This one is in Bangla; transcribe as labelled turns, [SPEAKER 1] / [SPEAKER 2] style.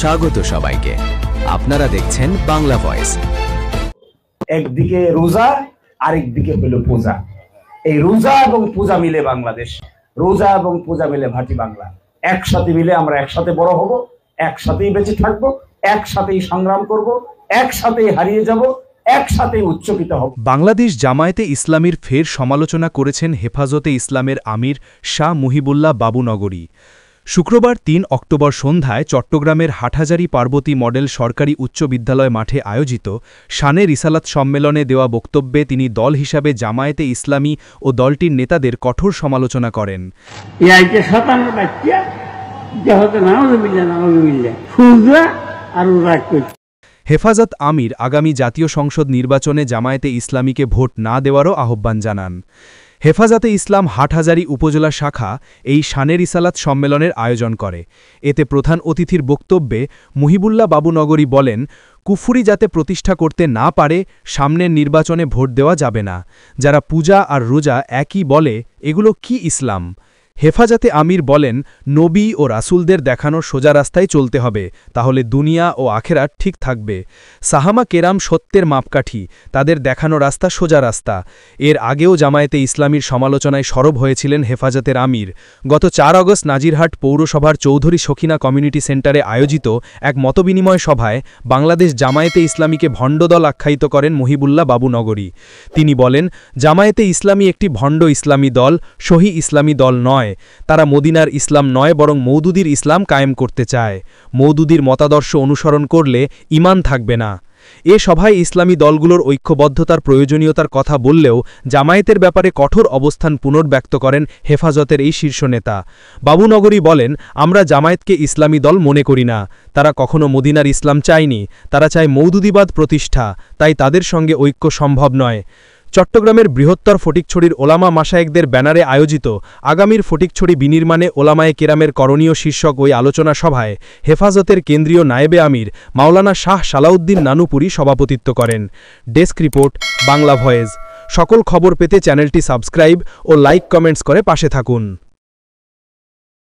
[SPEAKER 1] স্বাগত সবাইকে। আপনারা দেখছেন বাংলা ভয়েস।
[SPEAKER 2] একদিকে রোজা, আরেকদিকে হলো পূজা। এই রোজা এবং পূজা মিলে বাংলাদেশ, রোজা এবং পূজা মিলে ভাটি বাংলা। একসাথে মিলে আমরা একসাথে বড় হব, একসাথেই বেঁচে থাকবো, একসাথেই সংগ্রাম করব, একসাথেই হারিয়ে যাব, একসাথেই উচ্চকিত হব।
[SPEAKER 3] বাংলাদেশ জামায়াতে ইসলামীর ফের সমালোচনা করেছেন হেফাজতে ইসলামের আমির শাহ মুহিবুল্লাহ বাবুনগরী। শুক্রবার ৩ অক্টোবর সন্ধ্যায় চট্টগ্রামের হাটহাজারী পার্বতী মডেল সরকারি উচ্চ বিদ্যালয় মাঠে আয়োজিত শানে রিসালাত সম্মেলনে দেওয়া বক্তব্যে তিনি দল হিসাবে জামায়াতে ইসলামী ও দলটির নেতাদের কঠোর সমালোচনা করেন। হেফাজত আমির আগামী জাতীয় সংসদ নির্বাচনে জামায়াতে ইসলামীকে ভোট না দেওয়ারও আহ্বান জানান। হেফাজতে ইসলাম হাটহাজারী উপজেলা শাখা এই শানে রিসালাত সম্মেলনের আয়োজন করে। এতে প্রধান অতিথির বক্তব্যে মুহিবুল্লাহ বাবুনগরী বলেন, কুফরি যাতে প্রতিষ্ঠা করতে না পারে সামনের নির্বাচনে ভোট দেওয়া যাবে না। যারা পূজা আর রোজা একই বলে, এগুলো কি ইসলাম? হেফাজতে আমির বলেন, নবী ও রাসূলদের দেখানো সোজা রাস্তায় চলতে হবে, তাহলে দুনিয়া ও আখেরাত ঠিক থাকবে। সাহাবা কেরাম সত্যের মাপকাঠি, তাদের দেখানো রাস্তা সোজা রাস্তা। এর আগেও জামায়াতে ইসলামীর সমালোচনায় সরব হয়েছিলেন হেফাজতের আমির। গত ৪ আগস্ট নাজিরহাট পৌরসভার চৌধুরী সখিনা কমিউনিটি সেন্টারে আয়োজিত এক মতবিনিময় সভায় বাংলাদেশ জামায়াতে ইসলামীকে ভণ্ডদল আখ্যায়িত করেন মুহিবুল্লাহ বাবুনগরী। তিনি বলেন, জামায়াতে ইসলামী একটি ভণ্ড ইসলামী দল, সহি ইসলামী দল নয়। তারা মদিনার ইসলাম নয়, বরং মওদুদির ইসলাম কায়েম করতে চায়। মওদুদির মতাদর্শ অনুসরণ করলে ঈমান থাকবে না। এ সভায় ইসলামী দলগুলোর ঐক্যবদ্ধতার প্রয়োজনীয়তার কথা বললেও জামায়াতের ব্যাপারে কঠোর অবস্থান পুনর্ব্যক্ত করেন হেফাজতের এই শীর্ষ নেতা। বাবুনগরী বলেন, আমরা জামায়াতকে ইসলামী দল মনে করি না। তারা কখনো মদিনার ইসলাম চায়নি, তারা চায় মওদুদিবাদ প্রতিষ্ঠা, তাই তাদের সঙ্গে ঐক্য সম্ভব নয়। চট্টগ্রামের বৃহত্তর ফটিকছড়ির ওলামা মাশায়েখদের ব্যানারে আয়োজিত আগামীর ফটিকছড়ি বিনির্মাণে ওলামায়ে কেরামের করণীয় শীর্ষক ওই আলোচনা সভায় হেফাজতের কেন্দ্রীয় নায়েবে আমির মাওলানা শাহ সালাউদ্দিন নানুপুরি সভাপতিত্ব করেন। Desk report, Bangla voice. সকল খবর পেতে চ্যানেলটি সাবস্ক্রাইব ও লাইক কমেন্টস করে পাশে থাকুন।